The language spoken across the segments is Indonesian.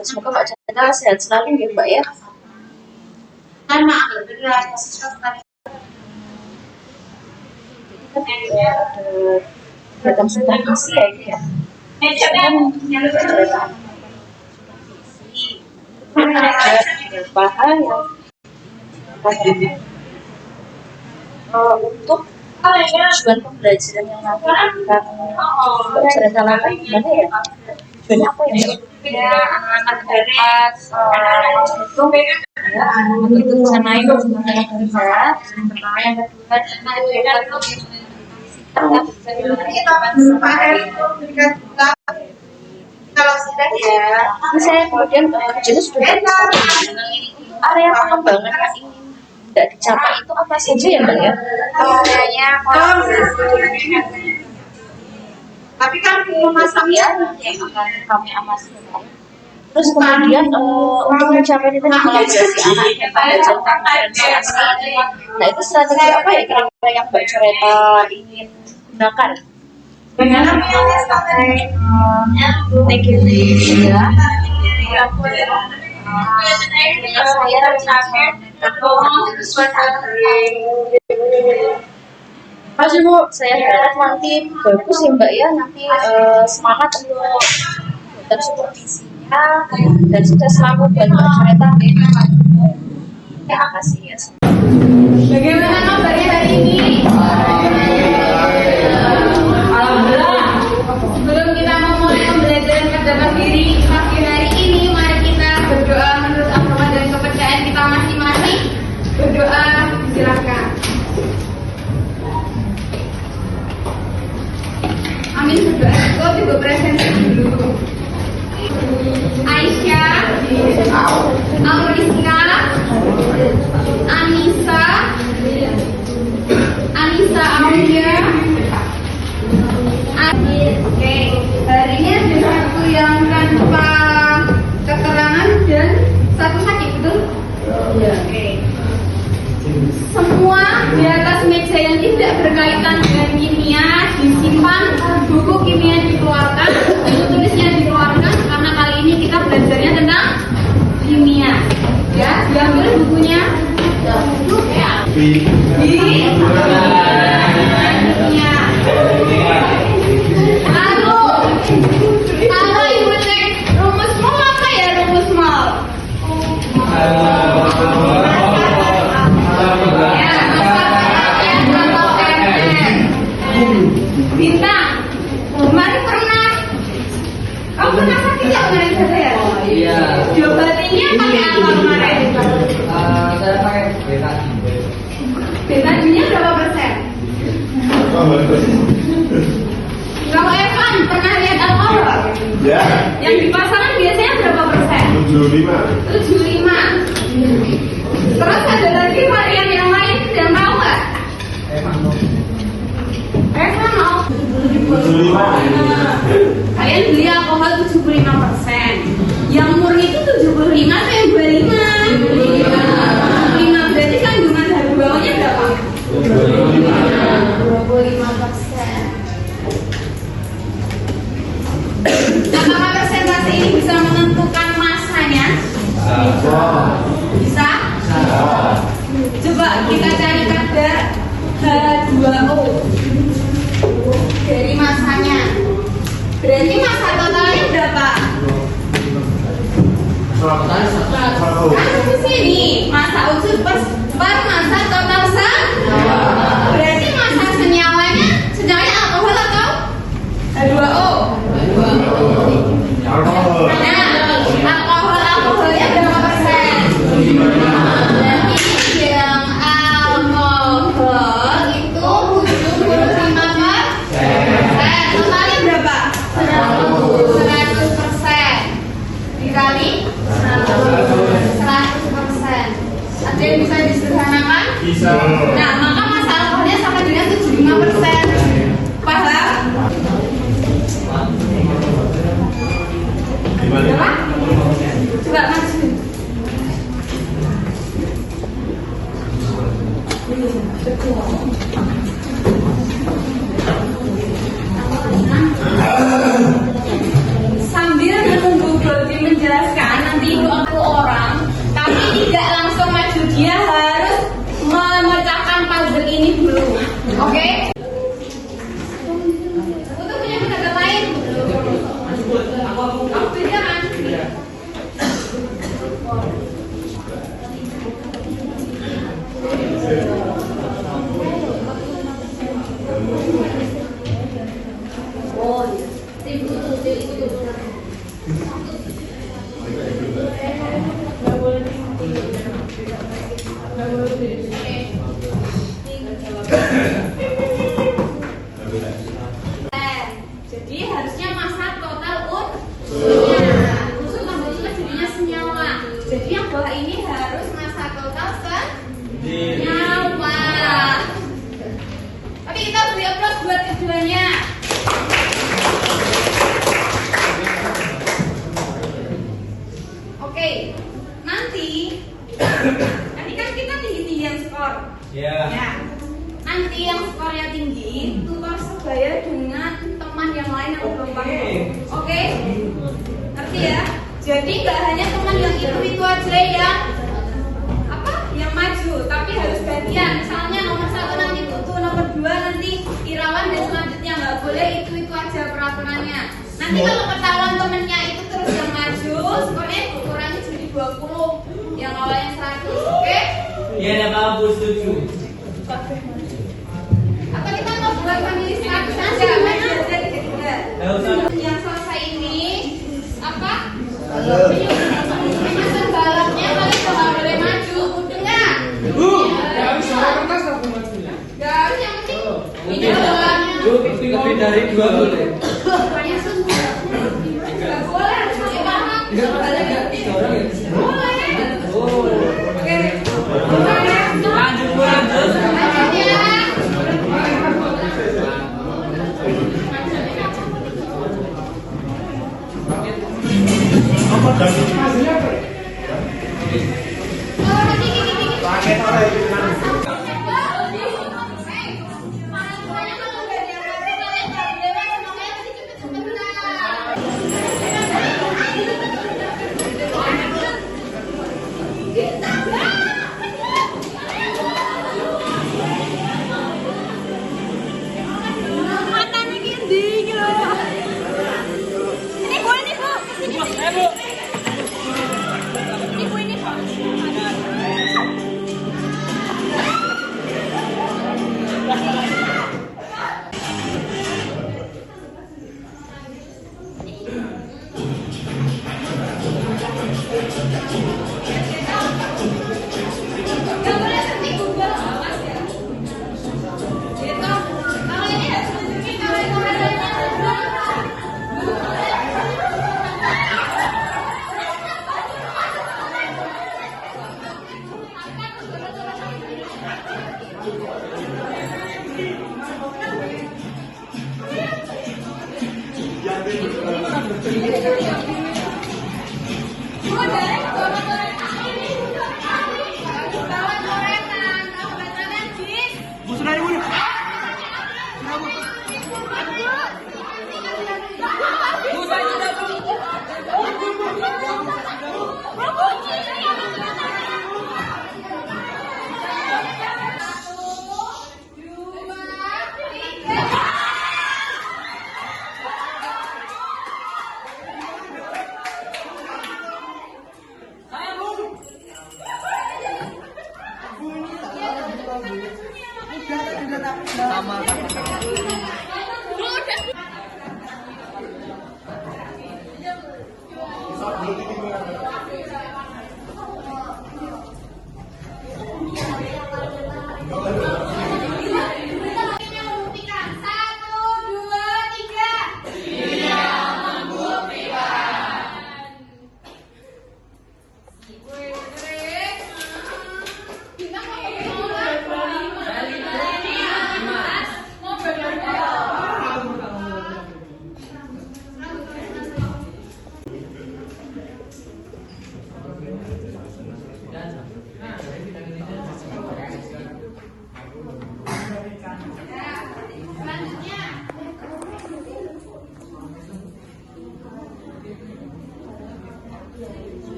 Semoga Mbak Chandra sehat selalu ya Mbak ya. Datang sudah isi ya ini ya. Beberapa hal yang untuk tujuan pembelajaran yang nanti akan cerita lain gimana ya? Tujuannya apa ya? Ya, anak-anak dapat itu ya, anak itu bisa naik ke yang kedua, kalau sudah ya, misalnya kemudian jenis sudah area pengembangan yang ingin tidak dicapai itu apa saja ya Mbak ya? Areanya tapi kan memasak ya yang akan kami amati. Terus kemudian untuk mencapai itu kolaborasi anak belajar asli. Nah itu strategi apa ya kira-kira yang Mbak Coreta ingin gunakan? Thank you ya. Masih Bu, saya harap nanti bagus ya Mbak ya, nanti semangat untuk dan supervisinya dan sukses selalu buat Mbak Coreta. Terima kasih ya. Bagaimana kabarnya hari ini? Alhamdulillah. Sebelum kita memulai pembelajaran terdapat diri pagi hari ini, mari kita berdoa menurut agama dan kepercayaan kita masing-masing. Berdoa, silakan. Amin, berdoa. Kau juga presentasi dulu. Aisyah, Auriska, Anissa, Aulia. Oke, hari ini ada satu yang tanpa keterangan dan satu sakit, betul? Iya. Oke. Semua di atas meja yang tidak berkaitan dengan kimia disimpan, buku kimia dikeluarkan, buku tulisnya dikeluarkan karena kali ini kita belajarnya tentang kimia. Ya, diambil bukunya. Ya. Kimia. Kalau ibu cek rumus mol apa ya rumus mol? Bintang, kemarin pernah kamu pernah sakit ya kemarin saya? Iya. Diobatinnya pakai apa kemarin? Saya pakai beta. Betadinnya berapa persen? Kalau Evan pernah lihat alkohol? Ya. Yang di pasaran biasanya berapa persen? 75. Terus ada lagi varian yang lain yang tahu nggak? Evan mau 75. Kalian beli alkohol 75%. Yang murni itu 75 atau yang 25? 25 berarti kandungan dari bawahnya berapa? 25%. Apakah persentase ini bisa menentukan masanya? Bisa? Coba kita cari kadar H2O dari masanya. Berarti masa totalnya berapa? 100 di sini. Masa unsur per masa total berarti masa senyawanya alkohol atau H2O? Nah, alkoholnya berapa persen? Berarti yang alkohol itu 75%. Totalnya berapa? 100%. Dikali 100%. Ada yang bisa disederhanakan? Bisa. Nah, maka masa alkoholnya sama dengan 75%. Paham? Berapa? Coba masukin. Sambil menunggu Brody menjelaskan nanti 20 orang, tapi tidak langsung maju, dia harus memecahkan puzzle ini dulu. Oke? Untuk punya pendapat lain? Kamu beda kan? Oh, jadi harusnya masa total unsurnya. Unsur tambah juga jadinya senyawa. Jadi yang bawah ini harus masa total senyawa. Tapi kita beri aplaus buat keduanya. Oke, nanti kan kita tinggi-tinggian skor. Ya. Ya. Nanti yang skornya tinggi tukar sebaya dengan teman yang lain yang belum paham. Oke? Ngerti ya? Jadi nggak hanya teman yang itu aja yang maju, tapi harus gantian. Misalnya nomor 1 nanti Tutu, nomor 2 nanti Irawan dan selanjutnya nggak boleh itu aja peraturannya. Nanti kalau ketahuan temennya itu terus yang maju, skornya dikurangi jadi 20, yang awalnya 100. Oke? Iya, ada apa-apa, setuju. Atau kita mau buat family 100 aja, mana aja ketiga. Yang selesai ini apa? Menyusun balapnya kalian nggak boleh maju, udah nggak? Nggak harus, yang penting ini balapnya. Lebih dari 2 boleh. Nggak boleh, harus pakai balap. Boleh. Oke. Lanjut, lanjut. Lanjut ya. Nggak boleh seperti Google, awas ya. Gitu. Kalau ini harus tunjukin kalau itu hasilnya mau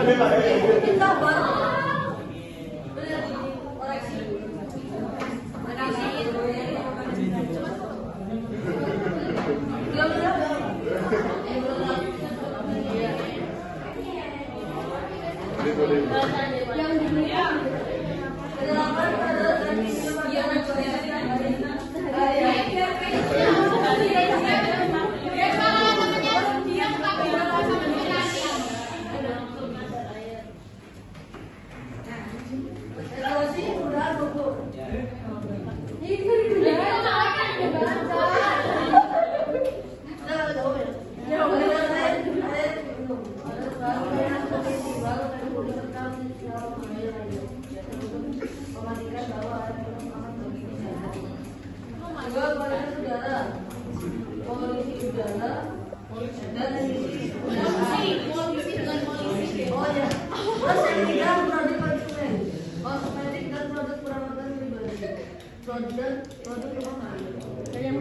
Kita banget. Koreksi.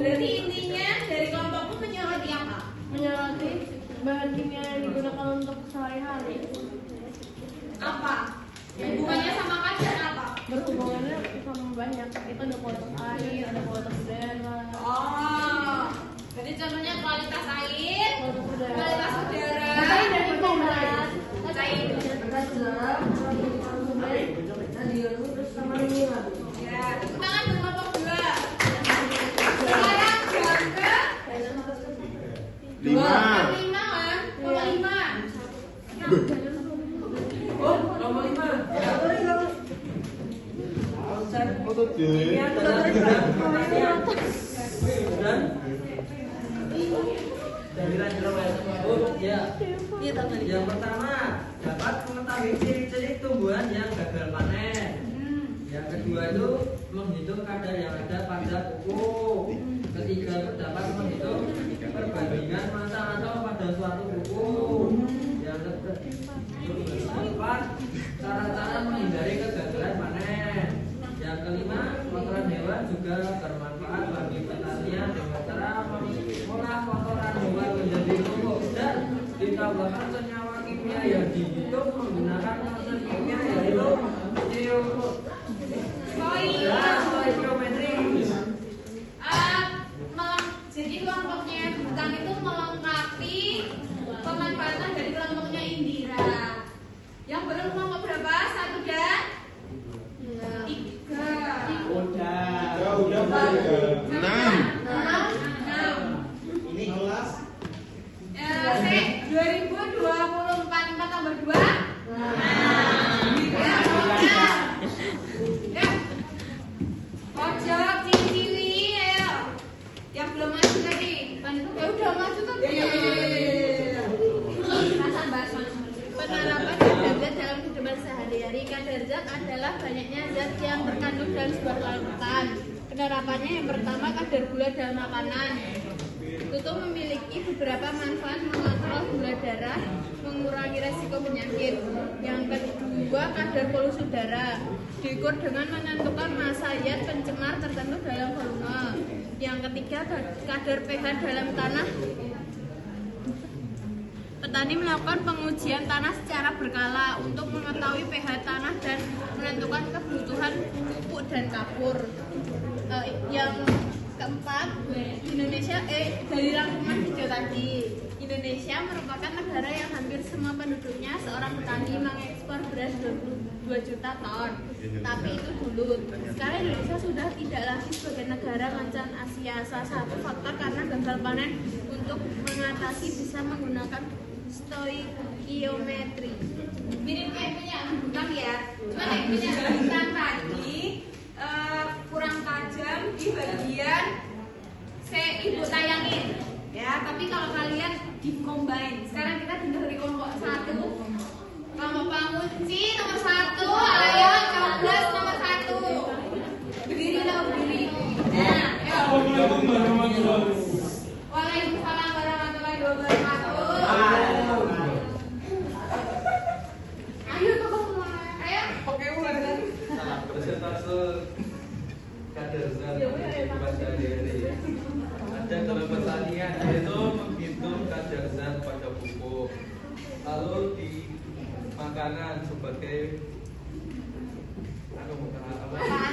Berarti intinya dari kelompokku menyoroti apa? Menyoroti bahan kimia yang digunakan untuk sehari-hari. Apa? Hubungannya sama kadar apa? Berhubungannya sama banyak. Itu ada kualitas air, ada kualitas udara. Oh, jadi contohnya kualitas air, Kualitas udara. kualitas udara, Cair dan pemberat. cair. Ya, tepuk tangan untuk kelompok 2. Sekarang jam ke 5. 5 kan? Nomor 5. Oh, nomor 5. Oh, tadi. Dari ya. Yang pertama, dapat mengetahui ciri-ciri tumbuhan yang gagal panen. Yang kedua itu menghitung kadar yang ada pada pupuk. Ketiga itu dapat menghitung perbandingan masa atau pada suatu pupuk. Yang keempat, cara-cara menghindari kegagalan panen. Yang kelima, kotoran hewan juga bermanfaat bagi pertanian dengan cara mengolah kotoran hewan menjadi pupuk dan ditambahkan senyawa kimia yang dihitung menggunakan proses kimia yaitu stoikiometri. Jadi kelompoknya Bintang itu melengkapi pemanfaatan dari kelompoknya Indira. Yang belum kelompok berapa? 1 dan 3. Udah Pak. 6. 6. Ini kelas 2024 4 tambah 2. Pojok ciwi, ayo. Yang belum maju tadi. Ya udah maju tadi. Penerapan kadar zat dalam kehidupan sehari-hari. Kadar zat adalah banyaknya zat yang terkandung dalam sebuah lautan. Penerapannya yang pertama, kadar gula dalam makanan. Itu memiliki beberapa manfaat mengontrol gula darah, mengurangi resiko penyakit. Yang kedua, kadar polusi udara. Diukur dengan menentukan massa zat pencemar tertentu dalam volume. Yang ketiga, kadar pH dalam tanah. Petani melakukan pengujian tanah secara berkala untuk mengetahui pH tanah dan menentukan kebutuhan pupuk dan kapur. Yang keempat, Indonesia dari rangkuman video tadi, Indonesia merupakan negara yang hampir semua penduduknya seorang petani mengekspor beras 22 juta ton. Tapi itu dulu. Sekarang Indonesia sudah tidak lagi sebagai negara mancan Asia. Salah satu faktor karena gagal panen untuk mengatasi bisa menggunakan stoikiometri. Mirip kayak punya Bintang ya. Cuma yang punya Bintang tadi kurang tajam di bagian ibu tayangin ya, tapi kalau kalian di-combine. Sekarang kita dengar dari kelompok 1. Kelompok Pamuci nomor 1, ayo coblos nomor 1. Berdiri lah, berdiri. Nah, ayo. Waalaikumsalam warahmatullahi wabarakatuh. Ayo semua. Ayo. Oke, ulang. Persentase kadar zat kehidupan sehari-hari. Ada dalam pertanian yaitu menghitung kadar zat pada pupuk. Lalu makanan sebagai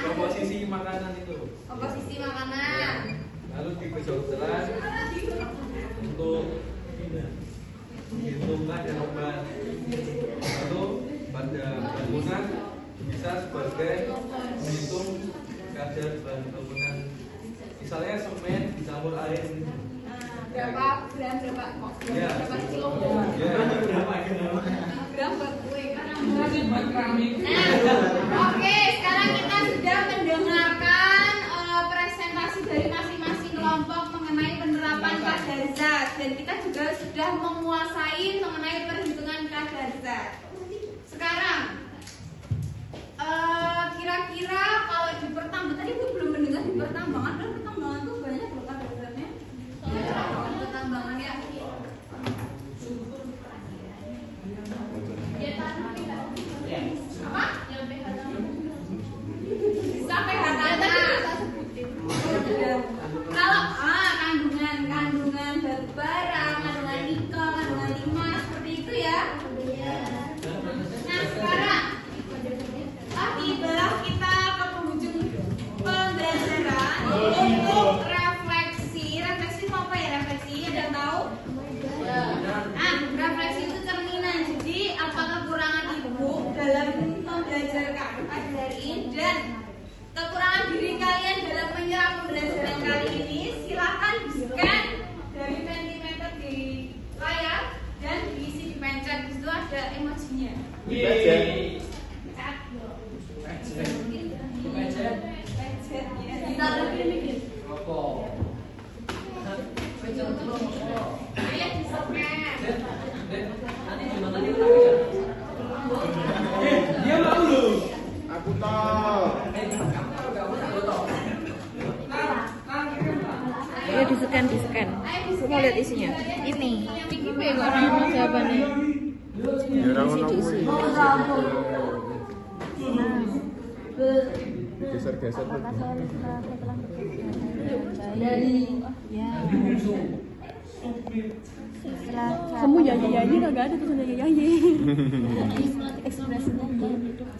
komposisi makanan itu. Komposisi makanan. Lalu diperjelas untuk menghitung kadar obat. Lalu pada bangunan bisa sebagai menghitung kadar bahan bangunan. Misalnya semen dicampur air. Berapa gram, berapa Ya. kilo? Ya. Gram buat kue kan? Oke, sekarang kita sudah mendengarkan presentasi dari masing-masing kelompok mengenai penerapan kadar zat, dan kita juga sudah menguasai mengenai perhitungan kadar zat. Sekarang kira-kira kalau di pertambangan, tadi Ibu belum mendengar di pertambangan, dan pertambangan tuh banyak loh kadar zatnya. Pertambangan ya. Apa? Sampai katanya. Kalau kandungan batu bara, kandungan nikel, kandungan timah, seperti itu ya. Nah sekarang tibalah kita ke penghujung pembelajaran untuk refleksi. Refleksi itu apa ya refleksi? Ada yang tahu? Refleksi itu cerminan. Jadi apa kekurangan ibu dalam membelajarkan pelajaran ini dan kekurangan diri kalian dalam menyerap pembelajaran kali ini, silakan di-scan dari Mentimeter di layar dan diisi di pencet. Di situ ada emojinya. Aku tahu. Ayo di-scan. Mau lihat isinya. Ini kok nama jawabannya. Geser-geser. Kamu nyanyi kagak ada tuh nyanyi. Ekspresinya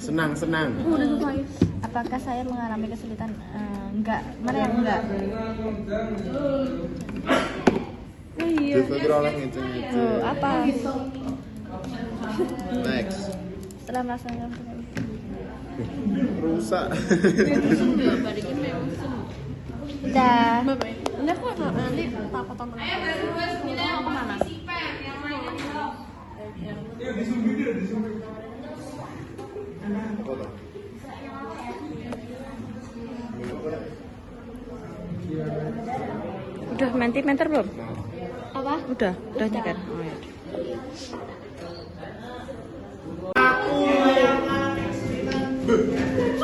Senang. Udah selesai. apakah saya mengalami kesulitan? Enggak. Mana yang enggak? Iya. Justru orang ngeceng-ngeceng. Oh, apa? Next. Setelah melaksanakan Rusak. udah. Ini aku nanti tak potong. Ayo baru 29 posisi pen yang lainnya belum. Udah Mentimeter belum? Apa? Udah kan? Oh, ya.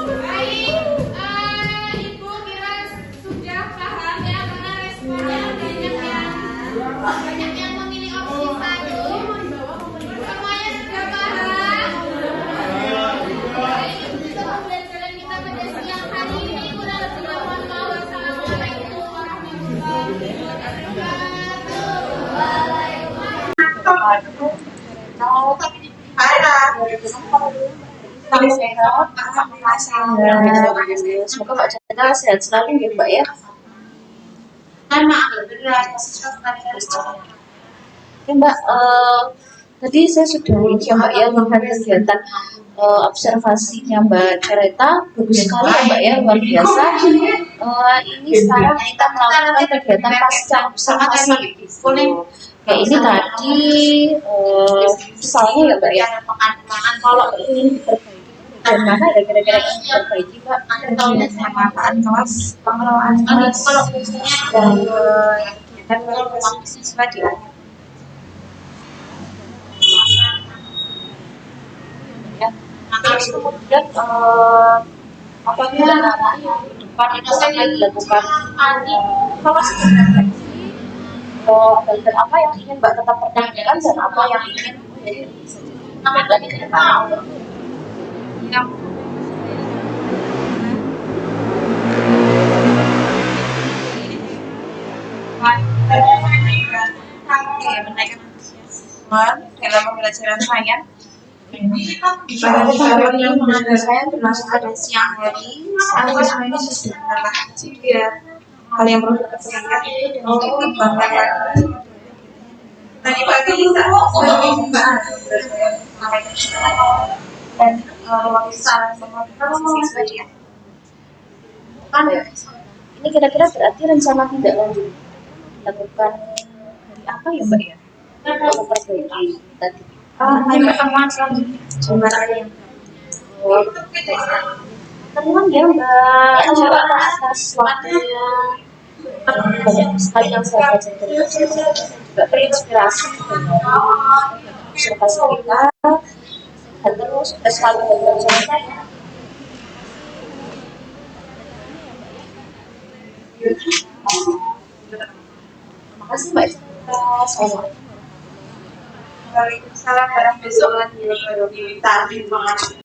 Baik, Ibu kira sudah paham ya karena responnya banyak yang memilih opsi 1. Semuanya sudah paham? Baik, itu pembelajaran kita pada siang hari ini. Kurang lebih mohon maaf. Wassalamualaikum warahmatullahi Semoga Mbak Chandra sehat selalu ya Mbak ya. Ya Mbak, tadi saya sudah coba ya melihat kegiatan observasinya Mbak Cereta, bagus sekali ya Mbak ya, luar biasa. Ini sekarang kita melakukan kegiatan pasca observasi. Kayak ini tadi, misalnya ya Mbak ya, kalau ingin diperbaiki, dan mana ya kira-kira yang diperbaiki Mbak? Pemanfaatan kelas, pengelolaan kelas, dan siswa di ya. Terus kemudian apabila nanti di depan itu akan dilakukan evaluasi dan apa yang ingin Mbak tetap pertanyakan dan apa yang ingin menjadi lagi ke depan. Menaikkan antusiasme dalam pembelajaran saya Pada kesempatan yang mengajar saya termasuk pada siang hari, saat siswa ini sudah menerapkan ya. Hal yang perlu diperhatikan itu dengan kebanggaan lagi. Tadi pagi saya juga dan waktu saran sama siswa dia. Kan ini kira-kira berarti rencana tidak lanjut dilakukan hari apa ya Mbak ya? Memperbaiki tadi. Hari pertemuan selanjutnya coba ada yang temuan ya Mbak acara atas waktunya banyak sekali yang saya baca dari saya juga terinspirasi dengan observasi kita dan terus selalu belajar saya. Terima kasih Mbak. Waalaikumsalam warahmatullahi wabarakatuh.